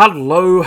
Hello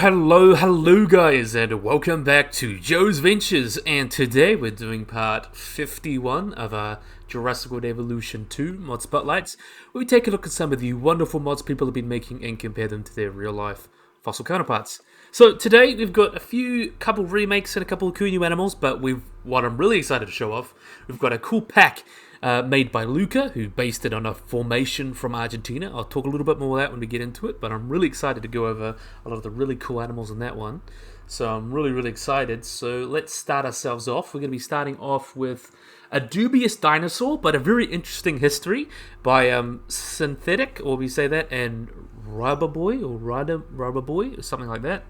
guys, and welcome back to Joe's Ventures, and today we're doing part 51 of our Jurassic World Evolution 2 mod spotlights, where we take a look at some of the wonderful mods people have been making and compare them to their real life fossil counterparts. So today we've got a couple remakes and a couple of cool new animals, but what I'm really excited to show off, we've got a cool pack made by Luca, who based it on a formation from Argentina. I'll talk a little bit more of that when we get into it, but I'm really excited to go over a lot of the really cool animals in that one. So I'm really excited. So let's start ourselves off. We're going to be starting off with a dubious dinosaur, but a very interesting history by Syntekh, or we say that, and Rababoy, or something like that.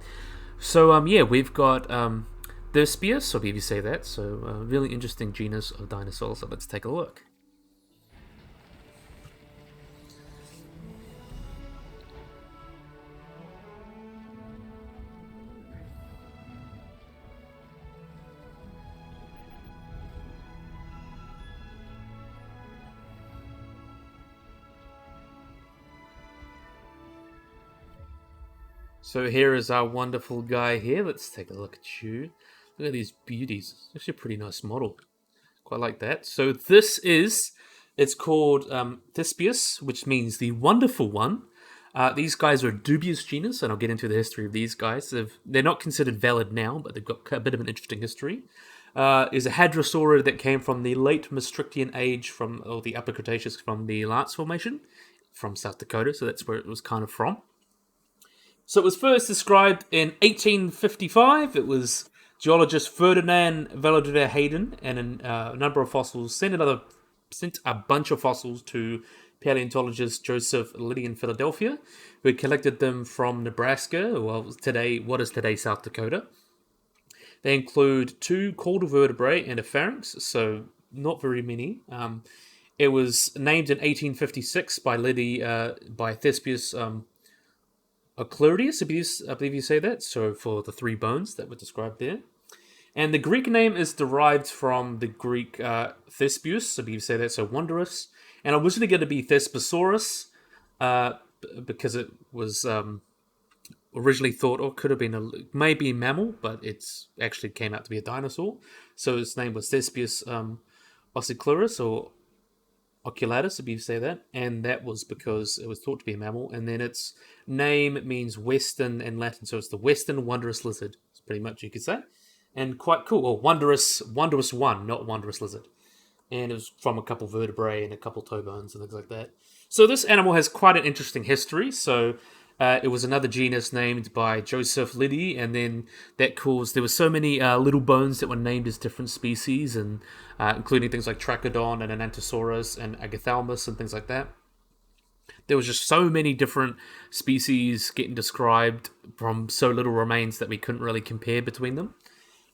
So we've got Thespesius, or however you say that. So a really interesting genus of dinosaurs. So let's take a look. So here is our wonderful guy here. Let's take a look at you. Look at these beauties. It's actually a pretty nice model. Quite like that. So it's called Thespesius, which means the wonderful one. These guys are a dubious genus, and I'll get into the history of these guys. They're not considered valid now, but they've got a bit of an interesting history. Is a hadrosaurid that came from the late Maastrichtian age, or the Upper Cretaceous, from the Lance Formation, from South Dakota, so that's where it was kind of from. So it was first described in 1855. It was geologist Ferdinand Velociosaurus Hayden and a number of fossils sent a bunch of fossils to paleontologist Joseph Liddy in Philadelphia, who had collected them from Nebraska, what is today South Dakota. They include 2 caudal vertebrae and a pharynx, so not very many. It was named in 1856 by Liddy by Thespesius Oclurius, I believe you say that, so for the 3 bones that were described there. And the Greek name is derived from the Greek Thespesius, I believe you say that, so wondrous. And originally going to be Thespesaurus, because it was originally thought, or could have been maybe a mammal, but it's actually came out to be a dinosaur. So its name was Thespesius ossicularis, or oculatus, if you say that, and that was because it was thought to be a mammal, and then its name means western in Latin, so it's the western wondrous lizard. It's pretty much, you could say, and quite cool. Well, wondrous one, not wondrous lizard, and it was from a couple vertebrae and a couple toe bones and things like that. So this animal has quite an interesting history. So it was another genus named by Joseph Liddy, and then that caused there were so many little bones that were named as different species, and including things like Trachodon and Anantosaurus and Agathalmus and things like that. There was just so many different species getting described from so little remains that we couldn't really compare between them.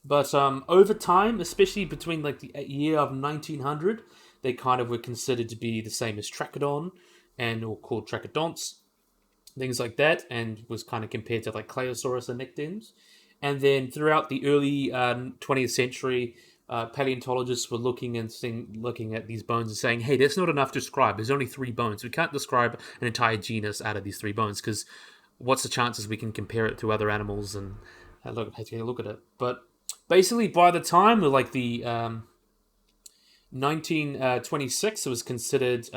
But over time, especially between like the year of 1900, they kind of were considered to be the same as Trachodon, or called Trachodonts, things like that, and was kind of compared to like Claosaurus and Nectens. And then throughout the early 20th century, paleontologists were looking at these bones and saying, hey, that's not enough to describe. There's only 3 bones. We can't describe an entire genus out of these 3 bones, because what's the chances we can compare it to other animals and take a look at it. But basically, by the time of like the 1926, it was considered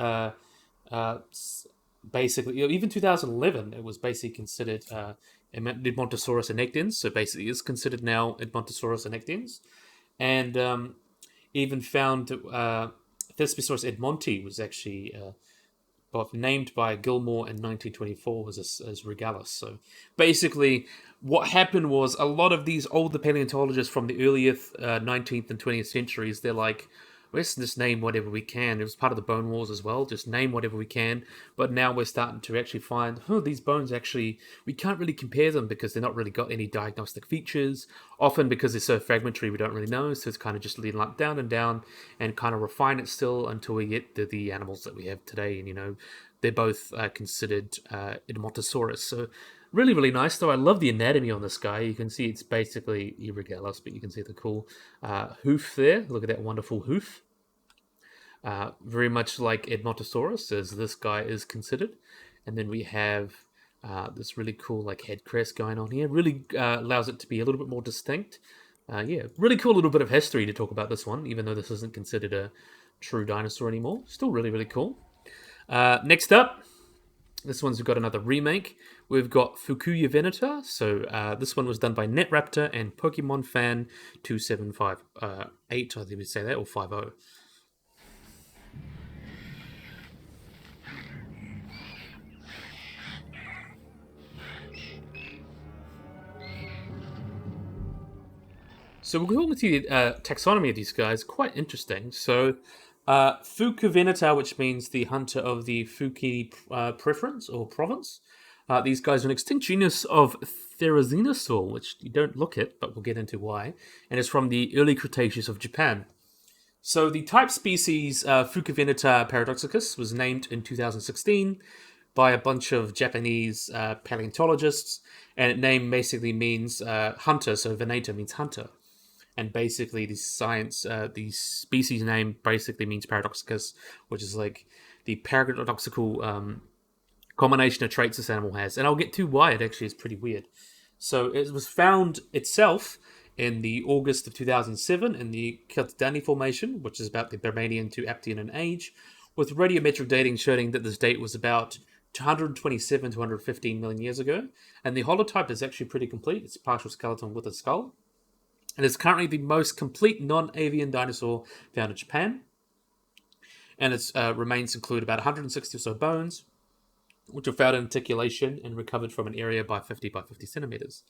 basically, even 2011, it was basically considered Edmontosaurus annectens. So basically, it's considered now Edmontosaurus annectens, and even found Thespesaurus edmonti was actually named by Gilmore in 1924 as Regalis. So basically, what happened was a lot of these older paleontologists from the earliest 19th and 20th centuries, they're like, let's just name whatever we can. It was part of the Bone Wars as well. Just name whatever we can. But now we're starting to actually find, these bones actually, we can't really compare them because they're not really got any diagnostic features. Often because they're so fragmentary, we don't really know. So it's kind of just leading like down and kind of refine it still until we get to the animals that we have today. And, they're both considered Edmontosaurus. So really nice, though. I love the anatomy on this guy. You can see it's basically irregalis, but you can see the cool hoof there. Look at that wonderful hoof. Very much like Edmontosaurus, as this guy is considered. And then we have This really cool like head crest going on here really allows it to be a little bit more distinct. Yeah, really cool little bit of history to talk about this one, even though this isn't considered a true dinosaur anymore. Still really, really cool. Next up, this one's got another remake. We've got Fukivenita. So this one was done by Netraptor and Pokemon Fan 2758, I think we say that, or 50. So we're going to the taxonomy of these guys. Quite interesting. So Fukivenita, which means the hunter of the Fuki preference or province. These guys are an extinct genus of Therizinosaur, which you don't look at, but we'll get into why. And it's from the early Cretaceous of Japan. So the type species Fukivenita paradoxicus was named in 2016 by a bunch of Japanese paleontologists, and its name basically means hunter. So Veneta means hunter. And basically, the species name basically means paradoxicus, which is like the paradoxical combination of traits this animal has. And I'll get to why it actually is pretty weird. So it was found itself in the August of 2007 in the Kiltadani Formation, which is about the Birmanian to Aptian in age, with radiometric dating showing that this date was about 127 to 115 million years ago. And the holotype is actually pretty complete. It's a partial skeleton with a skull. It is currently the most complete non-avian dinosaur found in Japan. And its remains include about 160 or so bones, which are found in articulation and recovered from an area by 50 by 50 centimeters.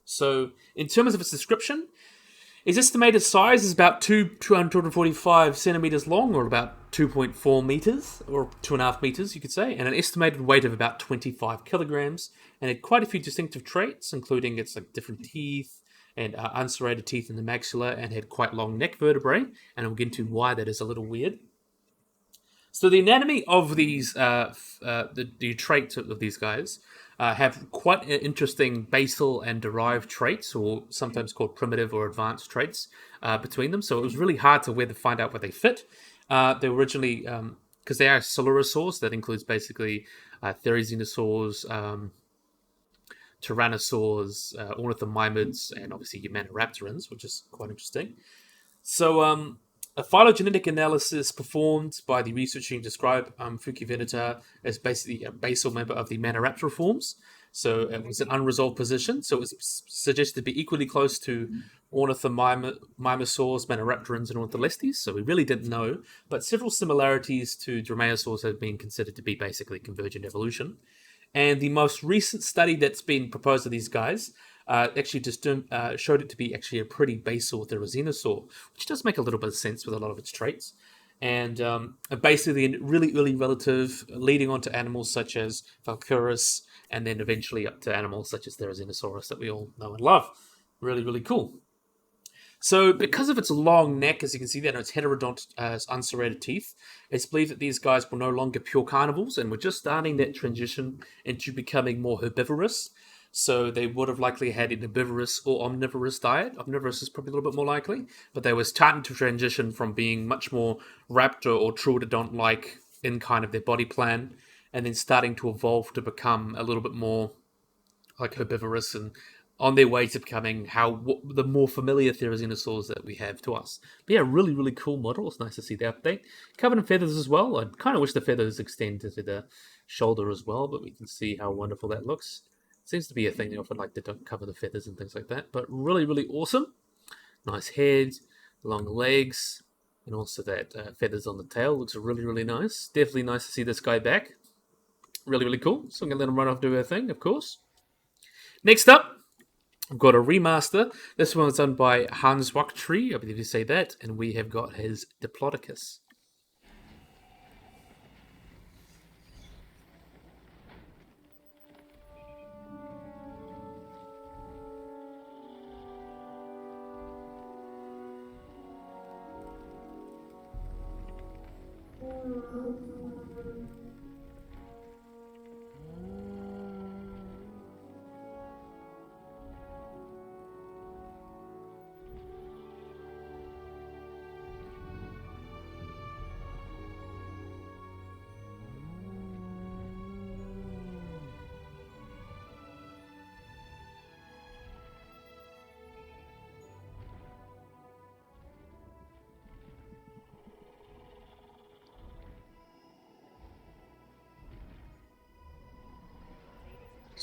So, in terms of its description, its estimated size is about 245 centimeters long, or about 2.4 meters, or 2.5 meters, you could say, and an estimated weight of about 25 kilograms, and had quite a few distinctive traits, including its like different teeth, and unserrated teeth in the maxilla, and had quite long neck vertebrae, and I'll get into why that is a little weird. So the anatomy of these, the traits of these guys, have quite interesting basal and derived traits, or sometimes called primitive or advanced traits, between them. So it was really hard to find out where they fit. They were originally, because they are Coelurosaurs, that includes basically Therizinosaurs, Tyrannosaurs, Ornithomimids, and obviously your Menorrapterans, which is quite interesting. So, a phylogenetic analysis performed by the research team described Fukivenita as basically a basal member of the Menorraptor forms. So it was an unresolved position. So it was suggested to be equally close to Ornithomimosaurs, Menorrapterans, and Ornitholestes. So we really didn't know. But several similarities to Dromaeosaurs have been considered to be basically convergent evolution. And the most recent study that's been proposed to these guys actually just showed it to be actually a pretty basal Therizinosaur, which does make a little bit of sense with a lot of its traits. And basically really early relative, leading on to animals such as Valkyrus, and then eventually up to animals such as Therizinosaurus that we all know and love. Really, really cool. So, because of its long neck, as you can see there, and its heterodont unserrated teeth, it's believed that these guys were no longer pure carnivores and were just starting that transition into becoming more herbivorous. So they would have likely had an herbivorous or omnivorous diet. Omnivorous is probably a little bit more likely, but they were starting to transition from being much more raptor or troododont-like in kind of their body plan, and then starting to evolve to become a little bit more like herbivorous and on their way to becoming the more familiar Therizinosaurs that we have to us. But yeah, really, really cool model. It's nice to see the update. Covered in feathers as well. I kind of wish the feathers extended to the shoulder as well, but we can see how wonderful that looks. Seems to be a thing they often like to don't cover the feathers and things like that. But really, really awesome. Nice head, long legs, and also that feathers on the tail. Looks really, really nice. Definitely nice to see this guy back. Really, really cool. So I'm going to let him run off do her thing, of course. Next up, I've got a remaster. This one was done by Hans Wachtry, I believe you say that, and we have got his Diplodocus.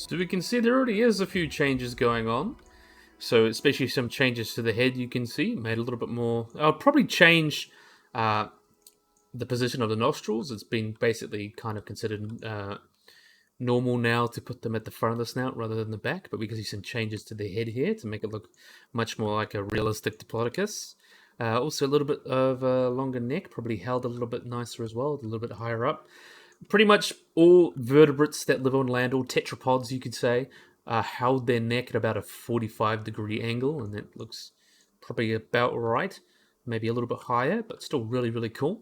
So we can see there already is a few changes going on. So especially some changes to the head you can see, made a little bit more... I'll probably change the position of the nostrils. It's been basically kind of considered normal now to put them at the front of the snout rather than the back, but we can see some changes to the head here to make it look much more like a realistic Diplodocus. Also a little bit of a longer neck, probably held a little bit nicer as well, a little bit higher up. Pretty much all vertebrates that live on land, all tetrapods you could say, held their neck at about a 45-degree angle, and that looks probably about right. Maybe a little bit higher, but still really, really cool.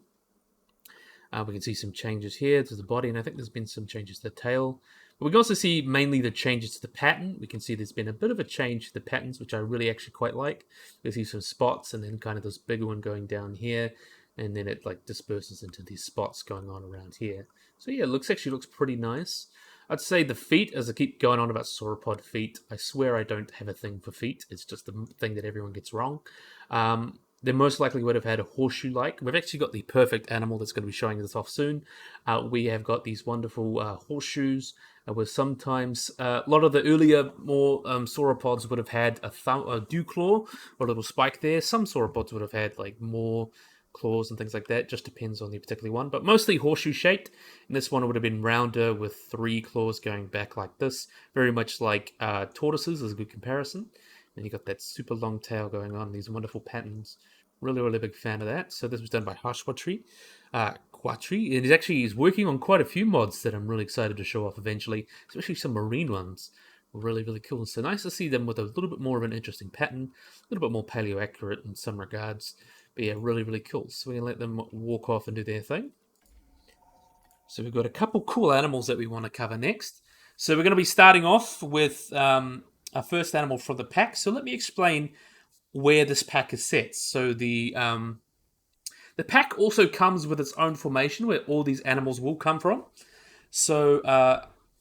We can see some changes here to the body, and I think there's been some changes to the tail. But we can also see mainly the changes to the pattern. We can see there's been a bit of a change to the patterns, which I really actually quite like. You see some spots, and then kind of this bigger one going down here, and then it like disperses into these spots going on around here. So yeah, it actually looks pretty nice. I'd say the feet, as I keep going on about sauropod feet, I swear I don't have a thing for feet. It's just the thing that everyone gets wrong. They most likely would have had a horseshoe-like. We've actually got the perfect animal that's going to be showing this off soon. We have got these wonderful horseshoes, where sometimes a lot of the earlier, more sauropods would have had a dew claw or a little spike there. Some sauropods would have had like more claws and things like that. Just depends on the particular one, but mostly horseshoe-shaped. And this one would have been rounder with 3 claws going back like this, very much like tortoises is a good comparison. And you got that super long tail going on, these wonderful patterns. Really, really big fan of that. So this was done by Quatri. And he's working on quite a few mods that I'm really excited to show off eventually, especially some marine ones. Really, really cool. So nice to see them with a little bit more of an interesting pattern, a little bit more paleo accurate in some regards. But yeah, really, really cool. So we're going to let them walk off and do their thing. So we've got a couple cool animals that we want to cover next. So we're going to be starting off with our first animal from the pack. So let me explain where this pack is set. So the pack also comes with its own formation where all these animals will come from. So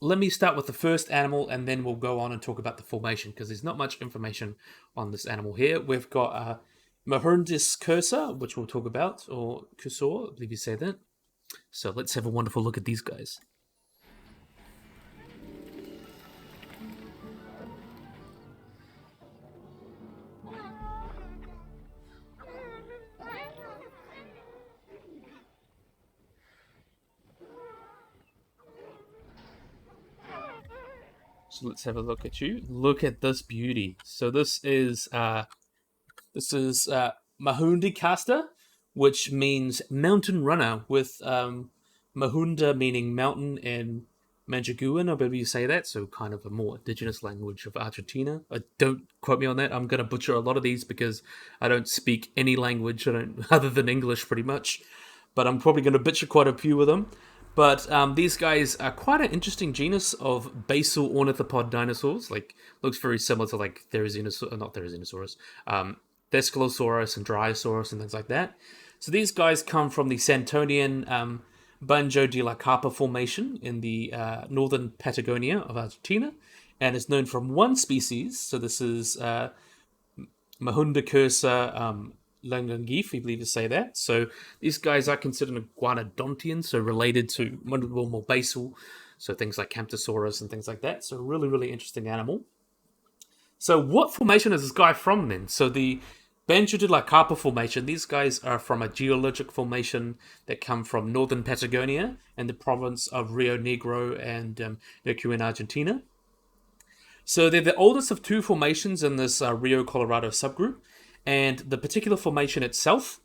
let me start with the first animal, and then we'll go on and talk about the formation, because there's not much information on this animal here. We've got Mahundicasta, which we'll talk about, or Cursor, I believe you say that. So let's have a wonderful look at these guys. So let's have a look at you. Look at this beauty. So this is Mahundicasta, which means mountain runner, with Mahunda meaning mountain and Manjaguan, I believe you say that, so kind of a more indigenous language of Argentina. Don't quote me on that. I'm going to butcher a lot of these because I don't speak any language other than English pretty much. But I'm probably going to butcher quite a few of them. But these guys are quite an interesting genus of basal ornithopod dinosaurs. Like, looks very similar to like Thespesius, Thespesius and Dryosaurus and things like that. So these guys come from the Santonian Banjo de la Carpa formation in the northern Patagonia of Argentina, and is known from one species. So this is Mahundicasta Langangif, I believe you say that. So these guys are considered iguanodontians, so related to more basal, so things like Camptosaurus and things like that. So really, really interesting animal. So what formation is this guy from then? So the Banjo de la Carpa formation, these guys are from a geologic formation that come from northern Patagonia and the province of Rio Negro and Neuquén in Argentina. So they're the oldest of 2 formations in this Rio Colorado subgroup. And the particular formation itself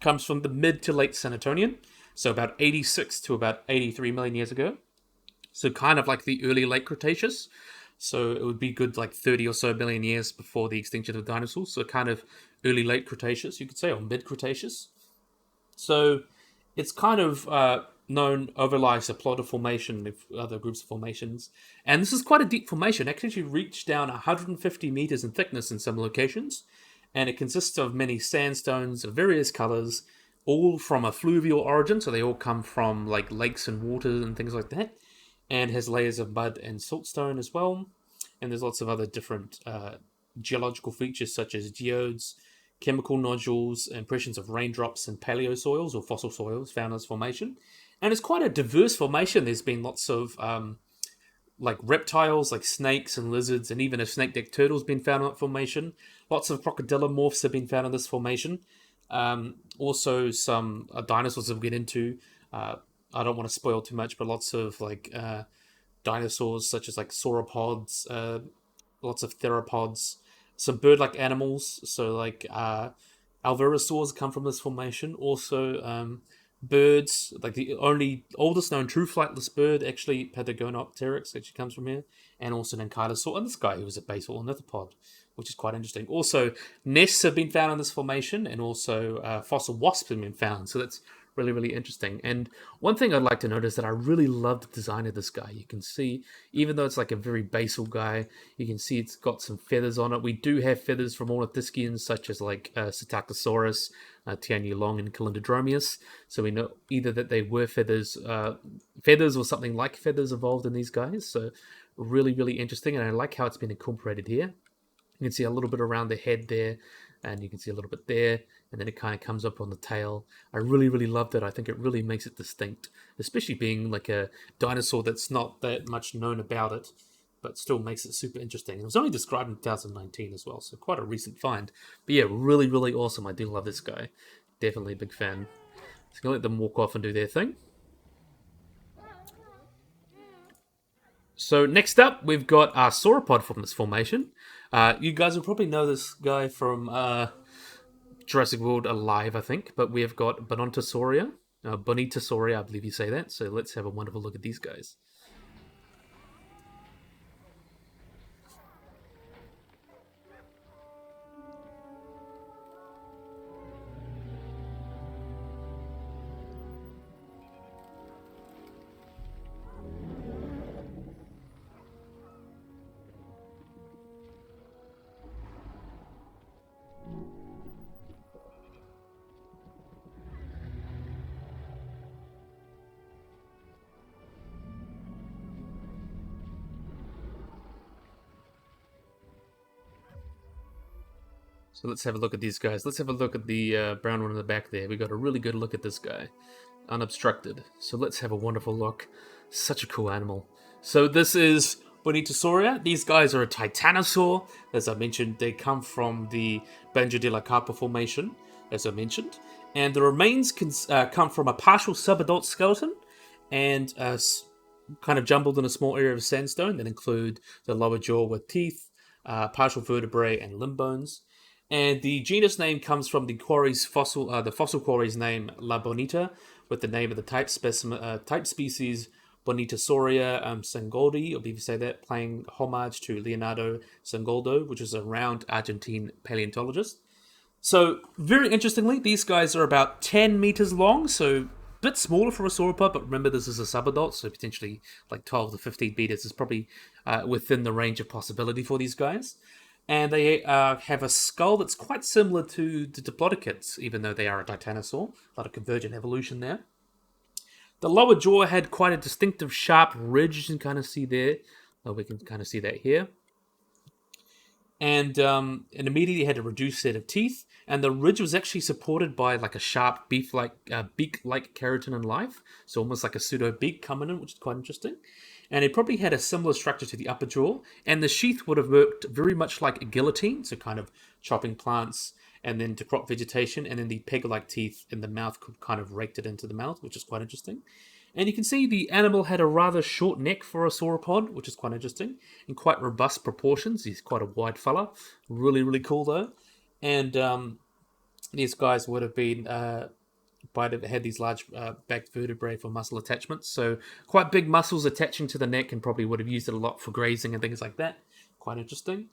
comes from the mid to late Santonian, so about 86 to about 83 million years ago. So kind of like the early late Cretaceous. So it would be good like 30 or so million years before the extinction of dinosaurs. So kind of early late Cretaceous, you could say, or mid Cretaceous. So it's kind of known overlies a plot of formation of other groups of formations. And this is quite a deep formation. It actually reached down 150 meters in thickness in some locations. And it consists of many sandstones of various colors, all from a fluvial origin, so they all come from like lakes and waters and things like that, and has layers of mud and siltstone as well. And there's lots of other different geological features such as geodes, chemical nodules, impressions of raindrops and paleosoils or fossil soils found in this formation. And it's quite a diverse formation. There's been lots of like reptiles, like snakes and lizards, and even a snake-necked turtle's been found in that formation. Lots of crocodilomorphs have been found in this formation. Also, some dinosaurs that we'll get into. Uh, I don't want to spoil too much, but lots of like dinosaurs, such as like sauropods, lots of theropods, some bird-like animals. So like alverosaurs come from this formation. Also, birds, like the only oldest known true flightless bird, actually Patagonopteryx, actually comes from here, and also an ankylosaur, and this guy who was a basal ornithopod, which is quite interesting. Also, nests have been found in this formation, and also fossil wasps have been found. So that's really, really interesting. And one thing I'd like to note is that I really love the design of this guy. You can see, even though it's like a very basal guy, you can see it's got some feathers on it. We do have feathers from ornithischians, such as like Psittacosaurus, Tianyu and Calindrodromius. So we know either that they were feathers or something like feathers evolved in these guys. So really, really interesting. And I like how it's been incorporated here. You can see a little bit around the head there, and you can see a little bit there, and then it kind of comes up on the tail. I really, really loved it. I think it really makes it distinct, especially being like a dinosaur that's not that much known about it, but still makes it super interesting. It was only described in 2019 as well, so quite a recent find. But yeah, really, really awesome. I do love this guy. Definitely a big fan. So I'm going to let them walk off and do their thing. So next up, we've got our sauropod from this formation. You guys will probably know this guy from Jurassic World Alive, I think. But we have got Bonitasoria. Bonitasoria, I believe you say that. So let's have a wonderful look at these guys. So let's have a look at these guys. Let's have a look at the brown one in the back there. We got a really good look at this guy, unobstructed. So let's have a wonderful look. Such a cool animal. So this is Bonitasoria. These guys are a titanosaur. As I mentioned, they come from the Banjo de la Carpa formation, as I mentioned. And the remains can come from a partial subadult skeleton and kind of jumbled in a small area of sandstone that include the lower jaw with teeth, partial vertebrae, and limb bones. And the genus name comes from the fossil quarry's name La Bonita, with the name of the type species Bonitasoria Sangoldi, or if you say that, paying homage to Leonardo Sangoldo, which is a renowned Argentine paleontologist. So, very interestingly, these guys are about 10 meters long, so a bit smaller for a sauropod, but remember this is a subadult, so potentially like 12 to 15 meters is probably within the range of possibility for these guys. And they have a skull that's quite similar to the Diplodocus, even though they are a titanosaur. A lot of convergent evolution there. The lower jaw had quite a distinctive sharp ridge, you can kind of see there. We can kind of see that here. And immediately had a reduced set of teeth, and the ridge was actually supported by like a sharp beak-like keratin in life, so almost like a pseudo beak coming in, which is quite interesting. And it probably had a similar structure to the upper jaw, and the sheath would have worked very much like a guillotine, so kind of chopping plants and then to crop vegetation, and then the peg-like teeth in the mouth could kind of raked it into the mouth, which is quite interesting. And you can see the animal had a rather short neck for a sauropod, which is quite interesting, and quite robust proportions. He's quite a wide fella. Really, really cool, though. And these guys would have been had these large back vertebrae for muscle attachments. So quite big muscles attaching to the neck, and probably would have used it a lot for grazing and things like that. Quite interesting.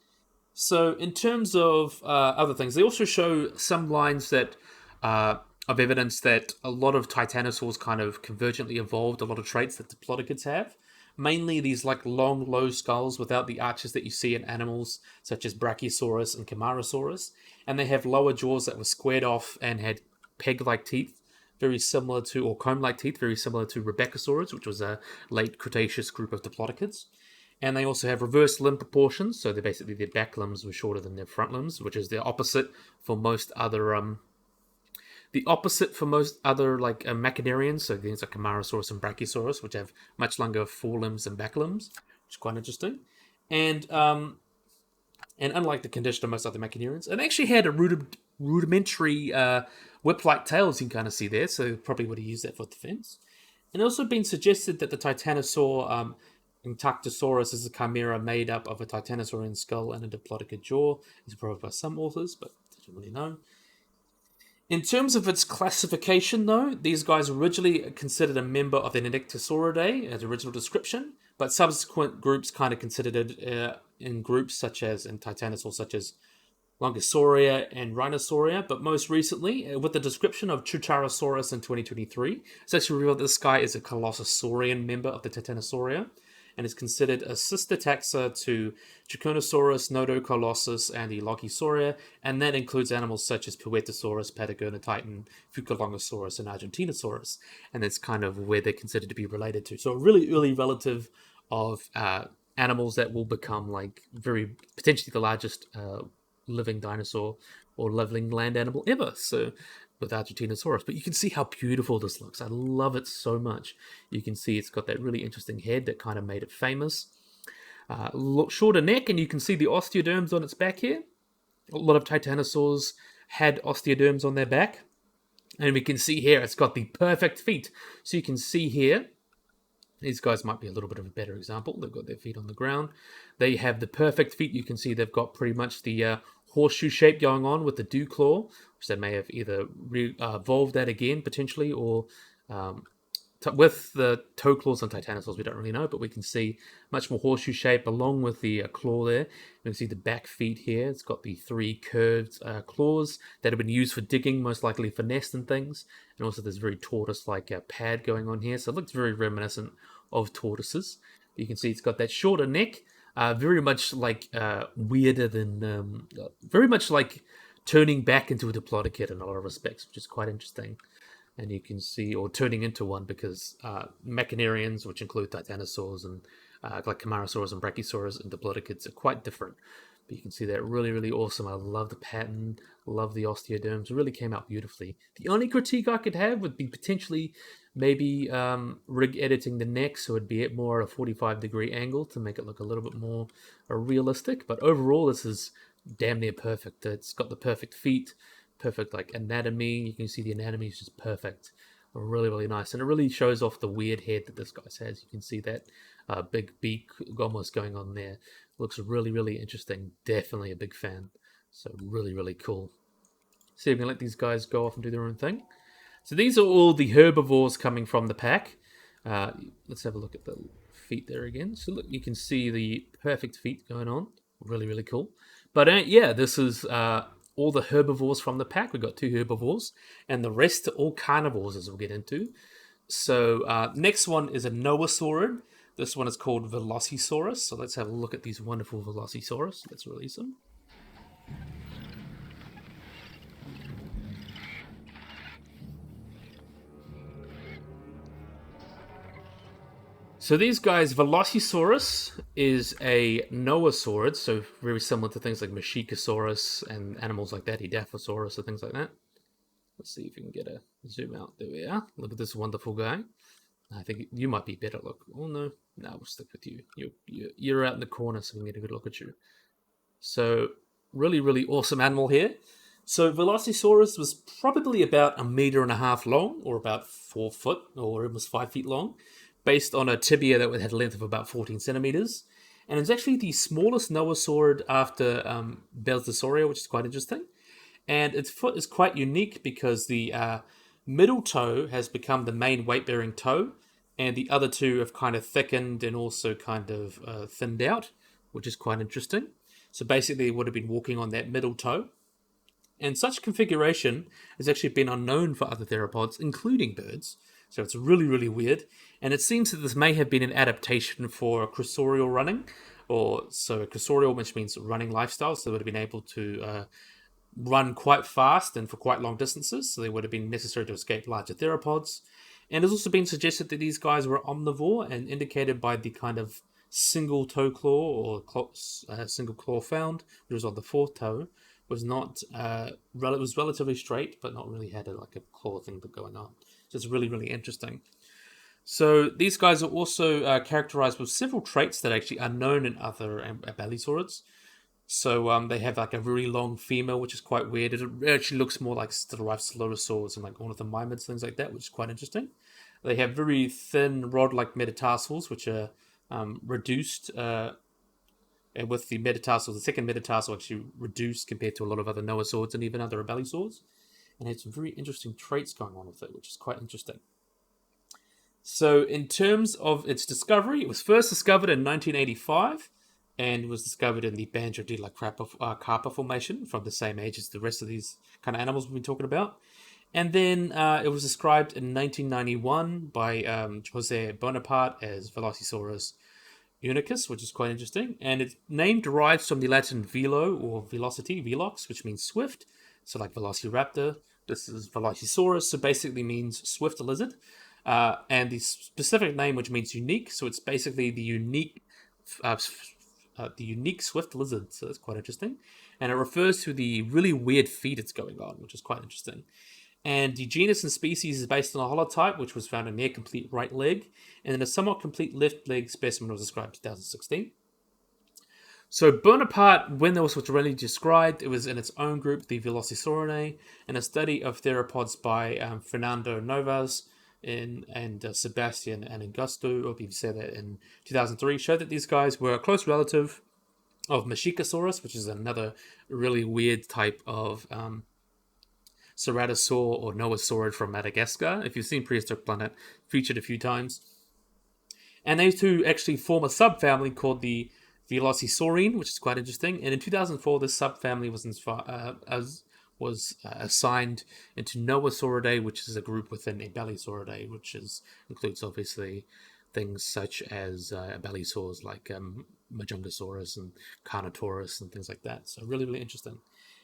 So in terms of other things, they also show some lines that of evidence that a lot of titanosaurs kind of convergently evolved a lot of traits that Diplodocus have. Mainly these like long, low skulls without the arches that you see in animals such as Brachiosaurus and Camarasaurus. And they have lower jaws that were squared off and had peg-like teeth, very similar to, or comb-like teeth, very similar to Rebeccasaurus, which was a late Cretaceous group of Diplodocus. And they also have reverse limb proportions, so their back limbs were shorter than their front limbs, which is the opposite for most other like machinarians, so things like Camarasaurus and Brachiosaurus, which have much longer forelimbs and back limbs. which is quite interesting. And unlike the condition of most other Mechanarians, it actually had a rudimentary whip-like tails you can kind of see there, so probably would have used that for defense. And also been suggested that the Titanosaur Intactosaurus is a chimera made up of a Titanosaurian skull and a Diplodocus jaw. It's proposed by some authors, but I don't really know. In terms of its classification, though, these guys originally considered a member of the Nyctosauridae as original description, but subsequent groups kind of considered it in groups such as in Titanosaurs, such as Longosauria and Rhinosauria. But most recently, with the description of Chucharosaurus in 2023, it's actually revealed that this guy is a Colossosaurian member of the Titanosauria, and is considered a sister taxa to Trichonosaurus, Nodocolossus, and the Logosauria, and that includes animals such as Puertosaurus, Patagonatitan, Fukivenita, and Argentinosaurus, and that's kind of where they're considered to be related to. So a really early relative of animals that will become like very potentially the largest living dinosaur or living land animal ever. So with Argentinosaurus, but you can see how beautiful this looks. I love it so much. You can see it's got that really interesting head that kind of made it famous. Shorter neck, and you can see the osteoderms on its back here. A lot of Titanosaurs had osteoderms on their back, and we can see here it's got the perfect feet. So you can see here, these guys might be a little bit of a better example. They've got their feet on the ground. They have the perfect feet. You can see they've got pretty much the horseshoe shape going on with the dew claw, which they may have either evolved that again potentially, or with the toe claws on Titanosaurs, we don't really know, but we can see much more horseshoe shape along with the claw there. You can see the back feet here. It's got the three curved claws that have been used for digging, most likely for nests and things. And also there's very tortoise-like pad going on here, so it looks very reminiscent of tortoises. You can see it's got that shorter neck, very much like weirder than, very much like turning back into a Diplodocus in a lot of respects, which is quite interesting. And you can see, or turning into one, because Mechanarians, which include Titanosaurs and like Camarasaurus and Brachiosaurus and Diplodocus, are quite different. But you can see that really awesome. I love the pattern, love the osteoderms. It really came out beautifully. The only critique I could have would be potentially maybe rig editing the neck so it'd be at more a 45-degree angle to make it look a little bit more realistic. But overall, this is damn near perfect. It's got the perfect feet, perfect like anatomy. You can see the anatomy is just perfect. Really nice, and it really shows off the weird head that this guy has. You can see that big beak almost going on there. Looks really interesting. Definitely a big fan. So really cool. So I'm gonna let these guys go off and do their own thing. So these are all the herbivores coming from the pack. Let's have a look at the feet there again. So look, you can see the perfect feet going on. Really cool. But yeah, this is all the herbivores from the pack. We've got 2 herbivores, and the rest are all carnivores, as we'll get into. So next one is a Noasaurid. This one is called Velociosaurus. So let's have a look at these wonderful Velociosaurus. Let's release them. So these guys, Velociosaurus is a Noasaurid, so very similar to things like Menorrapteran and animals like that, Edaphosaurus or things like that. Let's see if we can get a zoom out. There we are. Look at this wonderful guy. I think you might be better. Look. Oh no, we'll stick with you. You're out in the corner, so we can get a good look at you. So really awesome animal here. So Velociosaurus was probably about 1.5 meters long, or about 4 foot, or almost 5 feet long, based on a tibia that had a length of about 14 centimeters. And it's actually the smallest Noasaurid after Bonitasoria, which is quite interesting. And its foot is quite unique because the middle toe has become the main weight-bearing toe, and the other 2 have kind of thickened and also kind of thinned out, which is quite interesting. So basically, it would have been walking on that middle toe. And such configuration has actually been unknown for other theropods, including birds. So it's really weird. And it seems that this may have been an adaptation for cursorial running, cursorial, which means running lifestyle. So they would have been able to run quite fast and for quite long distances. So they would have been necessary to escape larger theropods. And it's also been suggested that these guys were omnivore, and indicated by the kind of single toe claw or single claw found, which was on the 4th toe, was not was relatively straight, but not really had a claw thing going on. So it's really interesting. So these guys are also characterized with several traits that actually are known in other Abelisaurids. So they have like a really long femur, which is quite weird. It actually looks more like Stegosaurus and like one of the mimids, things like that, which is quite interesting. They have very thin rod-like metatarsals, which are reduced. And with the metatarsal, the second metatarsal actually reduced compared to a lot of other Noasaurs and even other Abelisaurs. And had some very interesting traits going on with it, which is quite interesting. So, in terms of its discovery, it was first discovered in 1985 and was discovered in the Banjo de la Carpa formation from the same age as the rest of these kind of animals we've been talking about. And then it was described in 1991 by Jose Bonaparte as Velociosaurus unicus, which is quite interesting. And its name derives from the Latin velo or velocity, velox, which means swift. So, like Velociraptor, this is Velociosaurus, so basically means swift lizard. And the specific name, which means unique, so it's basically uh, the unique swift lizard. So that's quite interesting, and it refers to the really weird feet it's going on, which is quite interesting. And the genus and species is based on a holotype, which was found in a near complete right leg, and then a somewhat complete left leg specimen was described in 2016. So Bonaparte, when this was originally described, it was in its own group, the Velociosaurinae, and a study of theropods by Fernando Novas and Sebastian and Augusto, or if you say that, in 2003, showed that these guys were a close relative of Mahundicasta, which is another really weird type of ceratosaur or noasaurid from Madagascar. If you've seen Prehistoric Planet, featured a few times. And these two actually form a subfamily called the Velociosaurine, which is quite interesting. And in 2004, this subfamily was assigned into Noasauridae, which is a group within Abelisauridae, which includes obviously things such as Abelisaurs like Majungasaurus and Carnotaurus and things like that. So really, really interesting.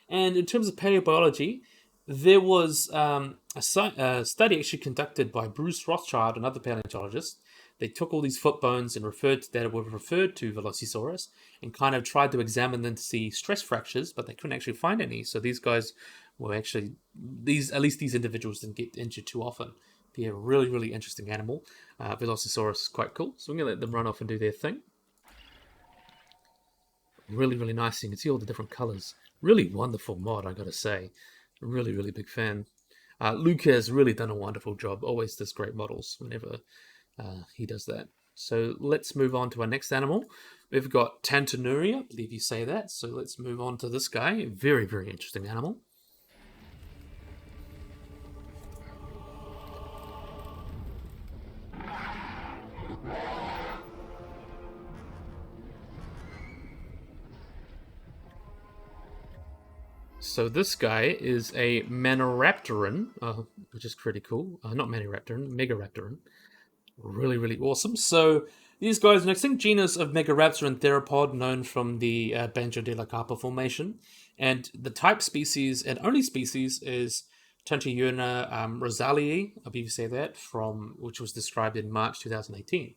And in terms of paleobiology, there was a study actually conducted by Bruce Rothschild, another paleontologist. They took all these foot bones and were referred to Velociosaurus and kind of tried to examine them to see stress fractures, but they couldn't actually find any. So these guys were actually at least these individuals didn't get injured too often. Be a really, really interesting animal. Velociosaurus is quite cool, so I'm gonna let them run off and do their thing. Really, really nice. You can see all the different colors. Really wonderful mod, I gotta say. Really, really big fan. Luke has really done a wonderful job. Always does great models whenever he does that. So let's move on to our next animal. We've got Tantanuria, I believe you say that. So let's move on to this guy. Very, very interesting animal. So this guy is a Menorrapteran, which is pretty cool. Not Menorrapteran, Megarapteran. Really, really awesome. So these guys are an extinct genus of Megarapteran theropod known from the Banjo de la Carpa formation. And the type species and only species is Tantaurina rosalii, I believe you say that, which was described in March 2018.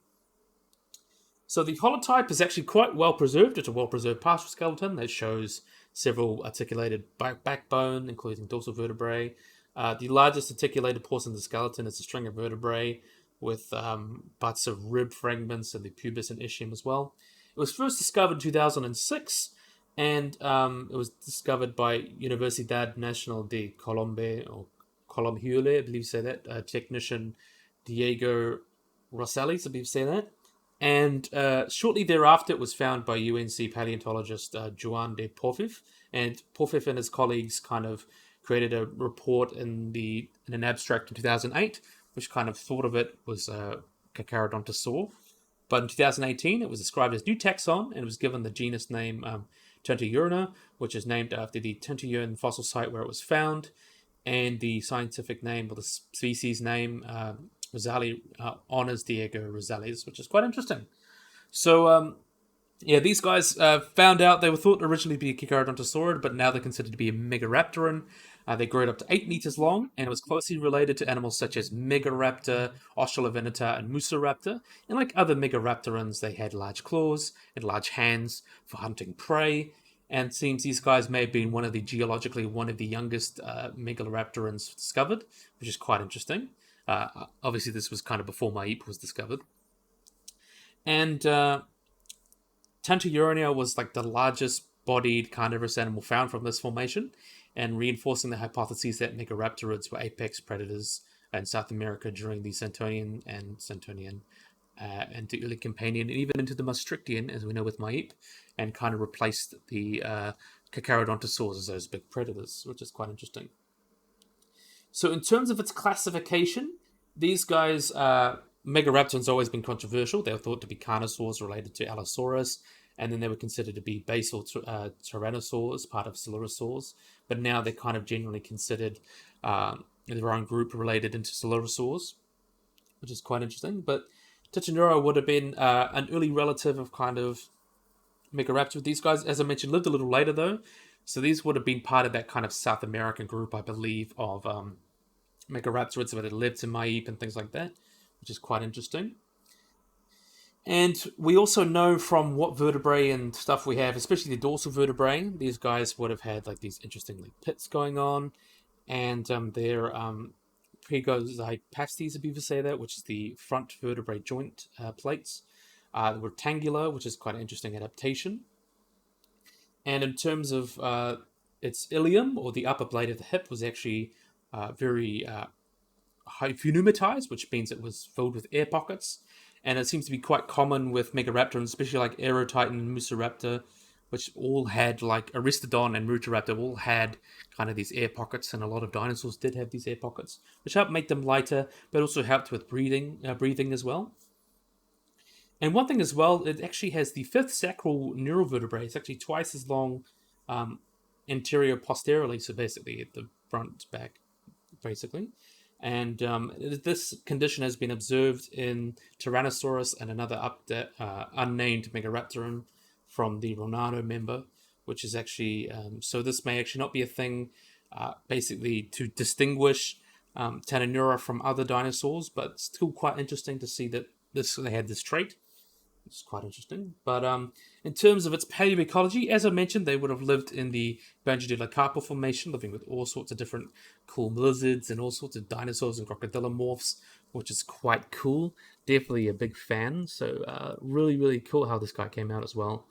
So the holotype is actually quite well preserved. It's a well preserved partial skeleton that shows several articulated backbone, including dorsal vertebrae. The largest articulated portion of the skeleton is a string of vertebrae with parts of rib fragments and the pubis and ischium as well. It was first discovered in 2006, and it was discovered by Universidad Nacional de Colombia, or Colombia, I believe you say that, technician Diego Rosales, I believe you say that. And shortly thereafter, it was found by UNC paleontologist Joan de Porfif. And Porfif and his colleagues kind of created a report in an abstract in 2008, which kind of thought of it was Carcharodontosaur. But in 2018, it was described as new taxon and it was given the genus name Tantaurina, which is named after the Tantaurine fossil site where it was found. And the scientific name, or the species name, Rosali honors Diego Rosales, which is quite interesting. So, these guys found out they were thought to originally be a Carcharodontosaurid, but now they're considered to be a Megarapteran. They grew up to 8 meters long, and it was closely related to animals such as Megaraptor, Australoveneta, and Musaraptor. And like other Megarapterans, they had large claws and large hands for hunting prey. And it seems these guys may have been one of the youngest Megaloraptorans discovered, which is quite interesting. Obviously, this was kind of before Maip was discovered. And Tantuuria was like the largest bodied carnivorous animal found from this formation, and reinforcing the hypotheses that Megaraptorids were apex predators in South America during the Santonian and the early Campanian, and even into the Maastrichtian, as we know with Maip, and kind of replaced the Carcharodontosaurs as those big predators, which is quite interesting. So in terms of its classification, these guys, Megaraptoran's always been controversial. They were thought to be carnosaurs related to Allosaurus, and then they were considered to be basal tyrannosaurs, part of Coelurosaurs. But now they're kind of generally considered their own group related into Coelurosaurs, which is quite interesting. But Tantuuria would have been an early relative of kind of Megaraptor. These guys, as I mentioned, lived a little later though. So these would have been part of that kind of South American group, I believe, of Megaraptorids that had lived in Maip and things like that, which is quite interesting. And we also know from what vertebrae and stuff we have, especially the dorsal vertebrae, these guys would have had like these interesting like, pits going on, and their pregosipastes, if you ever say that, which is the front vertebrae joint plates, were rectangular, which is quite an interesting adaptation. And in terms of its ilium, or the upper blade of the hip, was actually very hyphenumatized, which means it was filled with air pockets. And it seems to be quite common with Megaraptor, especially like Aerotitan and Musiraptor, which all had, like Aristodon and Mutaraptor, all had kind of these air pockets, and a lot of dinosaurs did have these air pockets, which helped make them lighter, but also helped with breathing as well. And one thing as well, it actually has the fifth sacral neural vertebrae. It's actually twice as long anterior posteriorly, so basically at the front, back, basically. And this condition has been observed in Tyrannosaurus and another unnamed Megarapteran from the Ronado member, which is actually, so this may actually not be a thing basically to distinguish Tantuuria from other dinosaurs, but still quite interesting to see that they had this trait. It's quite interesting. But in terms of its paleoecology, as I mentioned, they would have lived in the Banjo de la Carpa formation, living with all sorts of different cool lizards and all sorts of dinosaurs and crocodilomorphs, which is quite cool. Definitely a big fan. So really, really cool how this guy came out as well.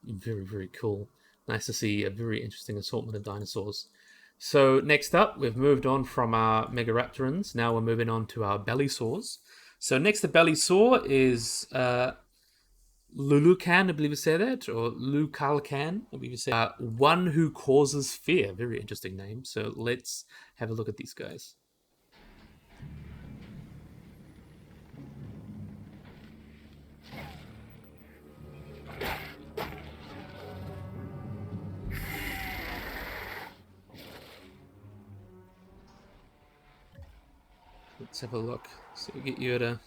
Very, very cool. Nice to see a very interesting assortment of dinosaurs. So next up, we've moved on from our Megaraptorans. Now we're moving on to our Bellisaurs. So next to Bellisaur is Lulucan, I believe you say that, or Lucalcan, I believe you say. One who causes fear. Very interesting name. So let's have a look at these guys. Let's have a look. So we get you at a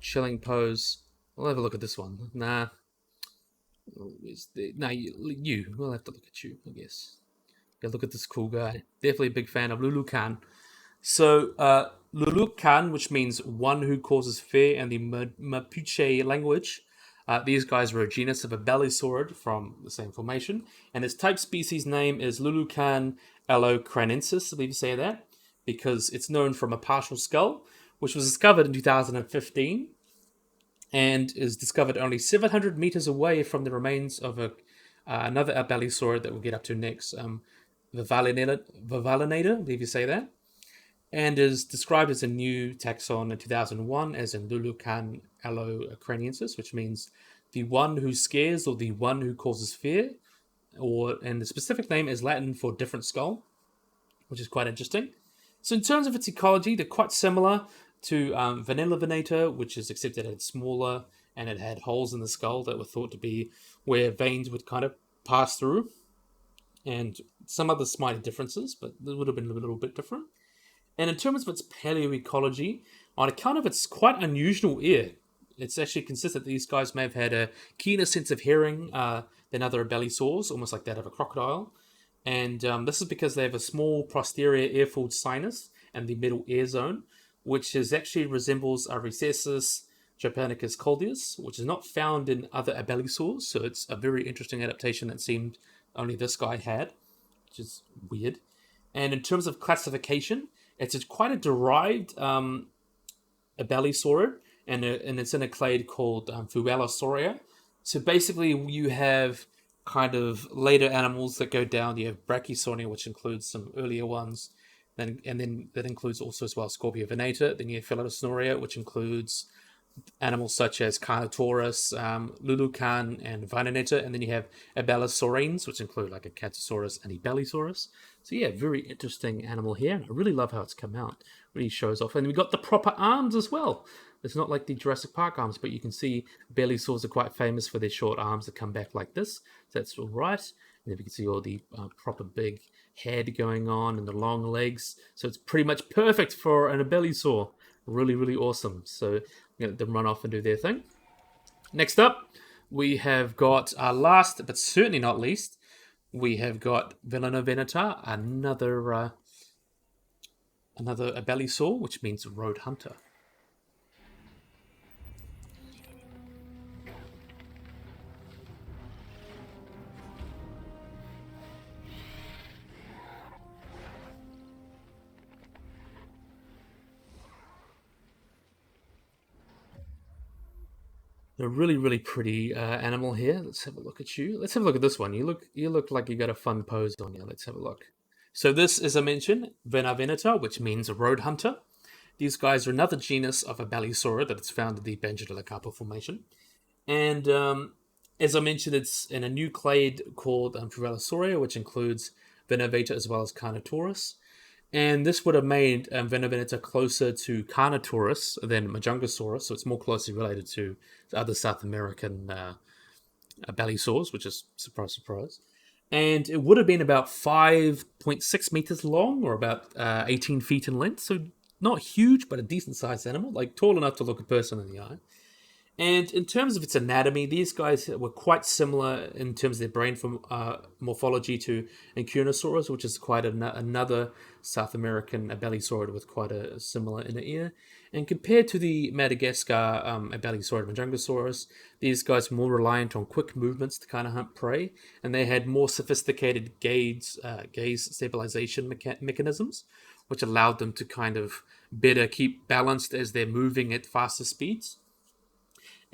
chilling pose. We'll have a look at this one. Nah. You. We'll have to look at you, I guess. Go look at this cool guy. Definitely a big fan of Lulucan. So, Lulucan, which means one who causes fear in the Mapuche language. These guys were a genus of a bellisaurid from the same formation. And its type species name is Lulucan allocranensis, I believe you say that, because it's known from a partial skull, which was discovered in 2015 and is discovered only 700 meters away from the remains of another bellisaurid that we'll get up to next, Villanovanita, I believe you say that, and is described as a new taxon in 2001 as in Lulucan allocranensis, which means the one who scares or the one who causes fear, and the specific name is Latin for different skull, which is quite interesting. So in terms of its ecology, they're quite similar to Villanovanita, which is except that it had smaller and it had holes in the skull that were thought to be where veins would kind of pass through, and some other minor differences, but it would have been a little bit different. And in terms of its paleoecology, on account of its quite unusual ear, it's actually consistent that these guys may have had a keener sense of hearing than other bellisaurs, almost like that of a crocodile. And this is because they have a small posterior air-filled sinus and the middle air zone, which actually resembles a Rhesus japonicus coldeus, which is not found in other abelisaurs. So it's a very interesting adaptation that seemed only this guy had, which is weird. And in terms of classification, It's quite a derived a Belisaurid, and it's in a clade called Velociosaurus. So basically, you have kind of later animals that go down. You have Brachysauria, which includes some earlier ones, then that includes also as well Scorpiovenata. Then you have Velociosaurus, which includes animals such as Carnotaurus, Lulucan, and Villanovanita, and then you have Abelisaurines, which include like a Catosaurus and a Bellisaurus. So yeah, very interesting animal here, and I really love how it's come out. Really shows off, and we got the proper arms as well. It's not like the Jurassic Park arms, but you can see Bellisaurs are quite famous for their short arms that come back like this. So that's all right. And then you can see all the proper big head going on and the long legs. So it's pretty much perfect for an Abelisaur. Really, really awesome. So let them run off and do their thing. Next up, we have got our last, but certainly not least, we have got Villanovanita, another Abelisaur, which means road hunter. A really, really pretty animal here. Let's have a look at you. Let's have a look at this one. You look like you got a fun pose on you. Let's have a look. So this, as I mentioned, Villanovanita, which means a road hunter. These guys are another genus of a Balisaurid that is found in the Benguela Formation. And as I mentioned, it's in a new clade called Velociosaurus, which includes Villanovanita as well as Carnotaurus. And this would have made Velociosaurus closer to Carnotaurus than Mahundicasta, so it's more closely related to the other South American Balisaurs, which is surprise, surprise. And it would have been about 5.6 meters long, or about 18 feet in length, so not huge, but a decent-sized animal, like tall enough to look a person in the eye. And in terms of its anatomy, these guys were quite similar in terms of their brain morphology to Ankylosaurus, which is quite another South American Abelisaur with quite a similar inner ear. And compared to the Madagascar Abelisaur Mahundicasta, these guys were more reliant on quick movements to kind of hunt prey, and they had more sophisticated gaze stabilization mechanisms, which allowed them to kind of better keep balanced as they're moving at faster speeds.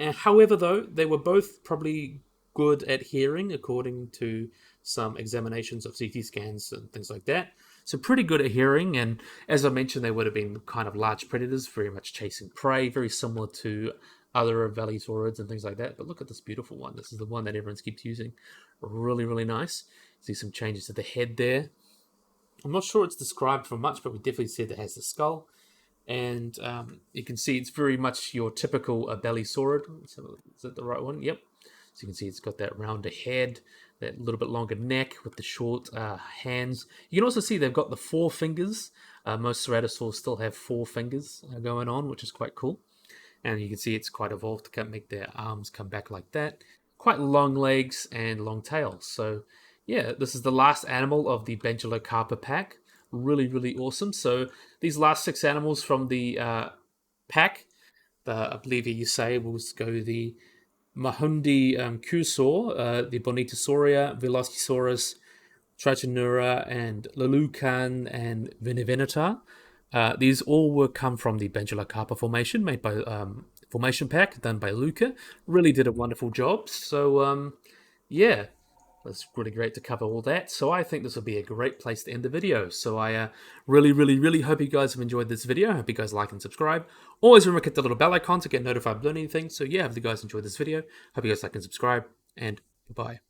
And however, though, they were both probably good at hearing, according to some examinations of CT scans and things like that. So pretty good at hearing, and as I mentioned, they would have been kind of large predators, very much chasing prey, very similar to other Velociosaurids and things like that. But look at this beautiful one. This is the one that everyone keeps using. Really, really nice. See some changes to the head there. I'm not sure it's described for much, but we definitely said it has the skull. And you can see it's very much your typical Belisaurid. Is that the right one? Yep. So you can see it's got that rounder head, that little bit longer neck with the short hands. You can also see they've got the 4 fingers. Most ceratosaurs still have 4 fingers going on, which is quite cool. And you can see it's quite evolved to make their arms come back like that. Quite long legs and long tails. So yeah, this is the last animal of the Benguela pack. Really, really awesome. So these last 6 animals from the pack, I believe you say, will go the Mahundicasta, the Bonitasoria, Velociosaurus, Trachinura, and Lulucan, and Villanovanita. These all will come from the Benguela formation, made by Formation Pack, done by Luca. Really did a wonderful job. So, yeah. It's really great to cover all that. So I think this will be a great place to end the video. So I really, really, really hope you guys have enjoyed this video. I hope you guys like and subscribe. Always remember to hit the little bell icon to get notified of anything. So yeah, if you guys enjoyed this video, hope you guys like and subscribe. And goodbye.